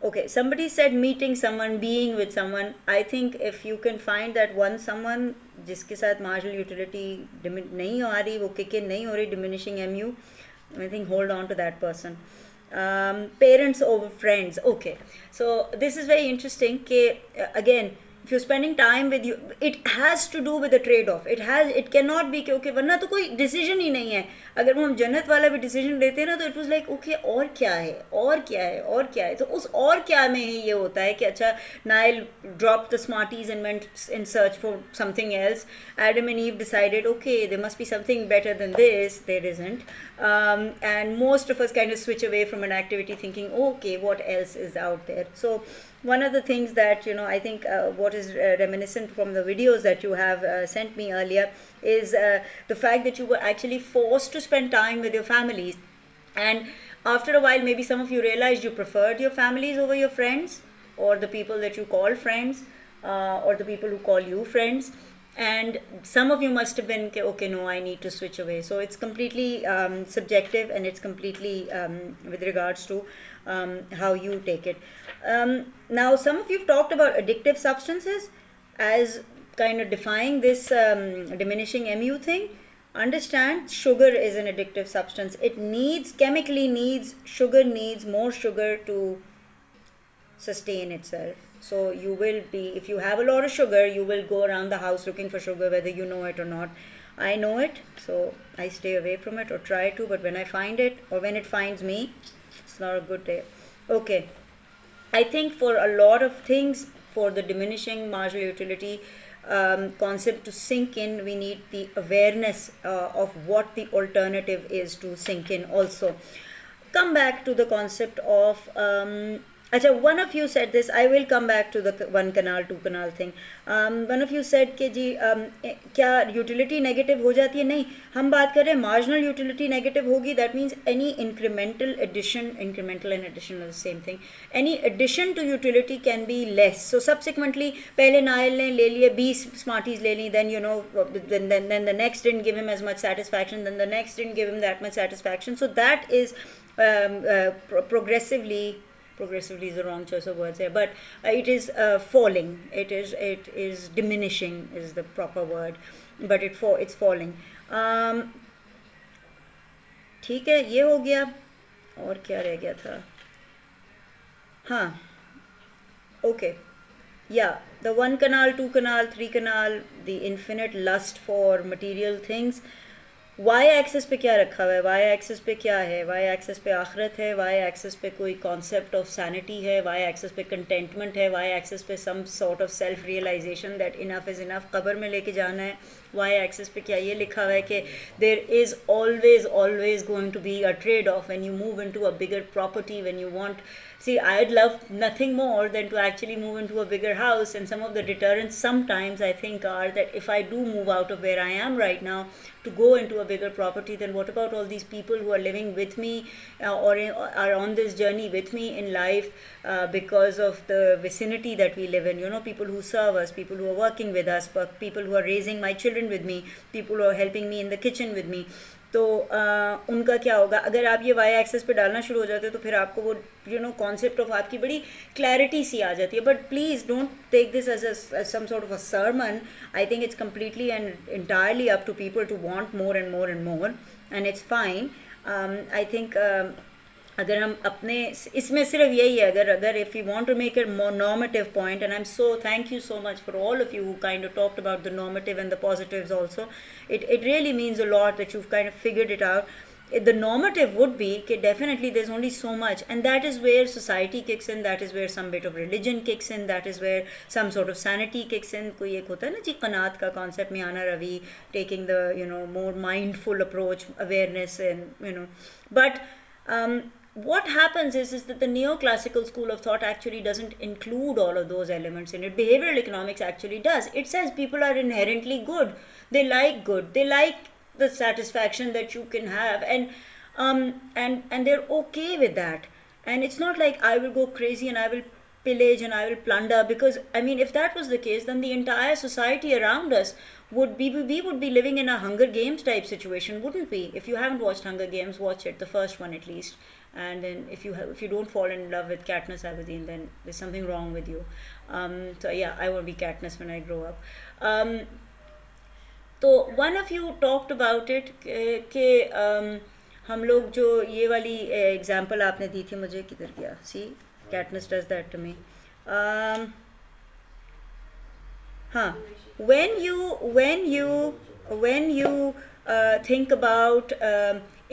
okay, somebody said meeting someone, being with someone. I think if you can find that one someone जिसके साथ marginal utility नहीं आ रही, वो kick in नहीं हो रही, diminishing mu, I think hold on to that person. Parents over friends. Okay, so this is very interesting. Again, if you're spending time with you, it has to do with the trade-off. It cannot be कि okay, वरना तो कोई decision ही नहीं है. अगर हम जन्नत वाला भी decision लेते हैं ना, तो it was like okay, और क्या है, और क्या है, और क्या है. तो उस और क्या में ही ये होता है कि अच्छा, Nile dropped the Smarties and went in search for something else. Adam and Eve decided, okay, there must be something better than this. There isn't. And most of us kind of switch away from an activity thinking, okay, what else is out there? So one of the things that, I think what is reminiscent from the videos that you have sent me earlier is the fact that you were actually forced to spend time with your families. And after a while, maybe some of you realized you preferred your families over your friends, or the people that you call friends, or the people who call you friends. And some of you must have been, okay, no, I need to switch away. So it's completely subjective, and it's completely with regards to how you take it. Now, some of you have talked about addictive substances as kind of defying this diminishing mu thing. Understand, sugar is an addictive substance. It chemically needs more sugar to sustain itself. So you will be, if you have a lot of sugar, you will go around the house looking for sugar, whether you know it or not. I know it, so I stay away from it or try to, but when I find it, or when it finds me, it's not a good day. Okay, I think for a lot of things, for the diminishing marginal utility concept to sink in, we need the awareness of what the alternative is to sink in also. Come back to the concept of अच्छा, one of you said this. I will come back to the one canal, two canal thing. One of you said कि जी क्या utility negative हो जाती है? नहीं, हम बात कर रहे हैं marginal utility negative होगी. That means any incremental addition, incremental and addition are the same thing. Any addition to utility can be less. So subsequently, पहले नायल ने ले लिए 20 Smarties ले ली, then then the next didn't give him as much satisfaction, then the next didn't give him that much satisfaction. So that is progressively is the wrong choice of words here, but it is falling. It is diminishing is the proper word, but it's falling. ठीक है, ये हो गया. और क्या रह गया था? हाँ, okay, yeah, the one canal, two canal, three canal, the infinite lust for material things. Y axis पे क्या रखा हुआ है? वाई एक्सिस पे क्या है? वाई एक्सिस पे आखरत है, वाई एक्सिस पे कोई कॉन्सेप्ट ऑफ सैनिटी है, वाई एक्सिस पे कंटेंटमेंट है, वाई एक्सिस पे some sort of self realisation that enough is enough, कब्र में लेके जाना है. वाई एक्सिस पे क्या ये लिखा हुआ है कि there is always going to be a trade off when you move into a bigger property, when you want. See, I'd love nothing more than to actually move into a bigger house, and some of the deterrents sometimes I think are that if I do move out of where I am right now to go into a bigger property, then what about all these people who are living with me or are on this journey with me in life because of the vicinity that we live in? People who serve us, people who are working with us, people who are raising my children with me, people who are helping me in the kitchen with me. तो उनका क्या होगा? अगर आप ये Y access पे डालना शुरू हो जाते हो तो फिर आपको वो कॉन्सेप्ट ऑफ आपकी बड़ी क्लैरिटी सी आ जाती है. But please don't take this as some sort of a sermon. I think it's completely and entirely up to people to want more and more and more, and it's fine. I think अगर हम अपने इसमें सिर्फ यही है, अगर if you want to make it more normative point, and I am so thank you so much for all of you who kind of talked about the normative and the positives also. It really means a lot that you've kind of figured it out. The normative would be that definitely there's only so much, and that is where society kicks in, that is where some bit of religion kicks in, that is where some sort of sanity kicks in. कोई एक होता है ना जी कनात का concept में आना Ravi, taking the more mindful approach, awareness, and but what happens is that the neoclassical school of thought actually doesn't include all of those elements in it. Behavioral economics actually does. It says people are inherently good. They like good. They like the satisfaction that you can have, and they're okay with that. And it's not like I will go crazy and I will pillage and I will plunder. Because I mean, if that was the case, then the entire society around us would be, we would be living in a Hunger Games type situation, wouldn't we? If you haven't watched Hunger Games, watch it, the first one at least. And then if you don't fall in love with Katniss Everdeen, then there's something wrong with you. So yeah, I want to be Katniss when I grow up. तो one of you talked about it कि हम लोग जो ये वाली example आपने दी थी मुझे, किधर गया, सी कैटनेस डज दैट टू मी. हाँ, when you think about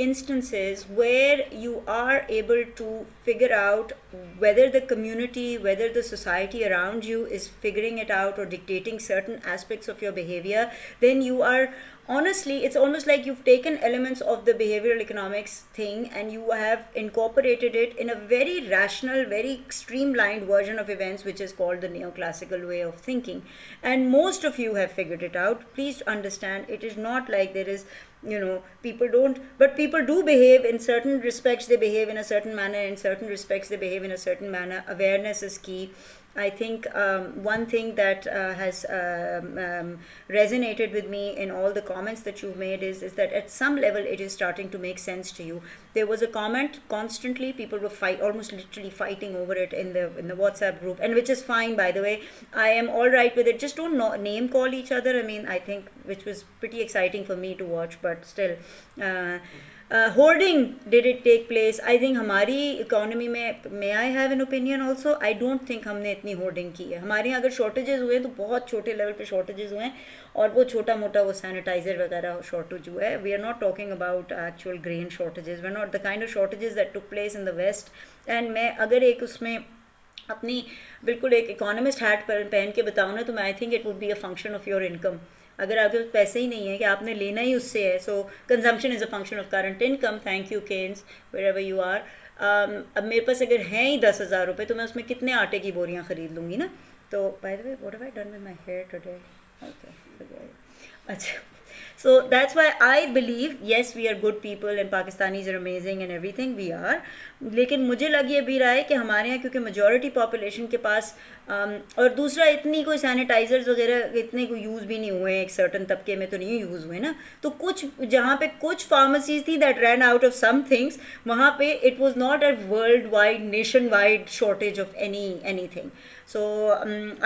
instances where you are able to figure out whether the community, whether the society around you is figuring it out or dictating certain aspects of your behavior, then you are, honestly, it's almost like you've taken elements of the behavioral economics thing and you have incorporated it in a very rational, very streamlined version of events, which is called the neoclassical way of thinking. And most of you have figured it out. Please understand, it is not like there is, people don't, but people do behave in certain respects, they behave in a certain manner, in certain respects they behave in a certain manner. Awareness is key. I think one thing that has resonated with me in all the comments that you've made is that at some level it is starting to make sense to you. There was a comment constantly, people were almost literally fighting over it in the WhatsApp group, and which is fine, by the way. I am all right with it. Just don't name call each other. I mean, I think, which was pretty exciting for me to watch, but still. Hoarding, did it take place? I think हमारी economy में, may I have an opinion also? I don't think हमने इतनी hoarding की है. हमारे यहाँ अगर shortages हुए तो बहुत छोटे लेवल पे शॉर्टेजेस हुए हैं, और वो छोटा मोटा वो सैनिटाइजर वगैरह शॉर्टेज हुआ है. We are not talking about actual grain shortages. We are not the kind of shortages that took place in the west. And मैं अगर एक उसमें अपनी बिल्कुल एक इकोनॉमिस्ट हैट पहन के बताऊँ ना, तो मैं I think it would be a function of your income. अगर आपके पास पैसे ही नहीं है कि आपने लेना ही उससे है, so consumption is a function of current income. Thank you Keynes, where you are. अब मेरे पास अगर हैं ही 10,000 रुपये, तो मैं उसमें कितने आटे की बोरियाँ ख़रीद लूँगी ना. तो by the way, what have I done with my here today? Okay, अच्छा. So that's why I believe, yes, we are good people and Pakistanis are amazing and everything, we are. लेकिन मुझे लग ये भी रहा है कि हमारे यहाँ क्योंकि मेजॉरिटी पॉपुलेशन के पास, और दूसरा इतनी कोई सैनिटाइजर्स वगैरह इतने कोई यूज़ भी नहीं हुए, एक सर्टन तबके में तो नहीं यूज़ हुए ना. तो कुछ जहाँ पे कुछ फार्मेसीज थी that ran out of some things, वहाँ पे it was not a worldwide, nationwide shortage of anything. So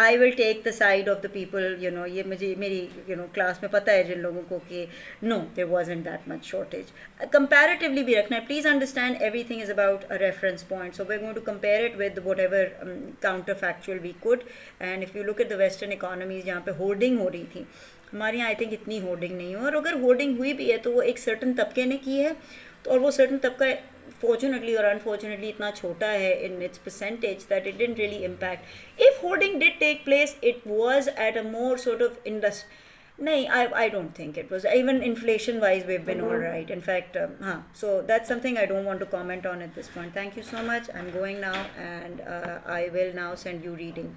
I will take the side of the people, ये मुझे मेरी क्लास में पता है जिन लोगों को कि no, there wasn't that much shortage. Comparatively भी रखना है. Please understand, everything is about a reference point, so we're going to compare it with whatever counterfactual we could. And if you look at the western economies, जहाँ पे hoarding हो रही थी, हमारे यहाँ आई थिंक इतनी होर्डिंग नहीं हो. और अगर होर्डिंग हुई भी है तो वो एक सर्टन तबके ने की है, तो और वो सर्टन तबका fortunately or unfortunately इतना छोटा है in its percentage that it didn't really impact. If hoarding did take place, it was at a more sort of No, I don't think it was. Even inflation-wise, we've been all right. In fact, so that's something I don't want to comment on at this point. Thank you so much. I'm going now, and I will now send you reading.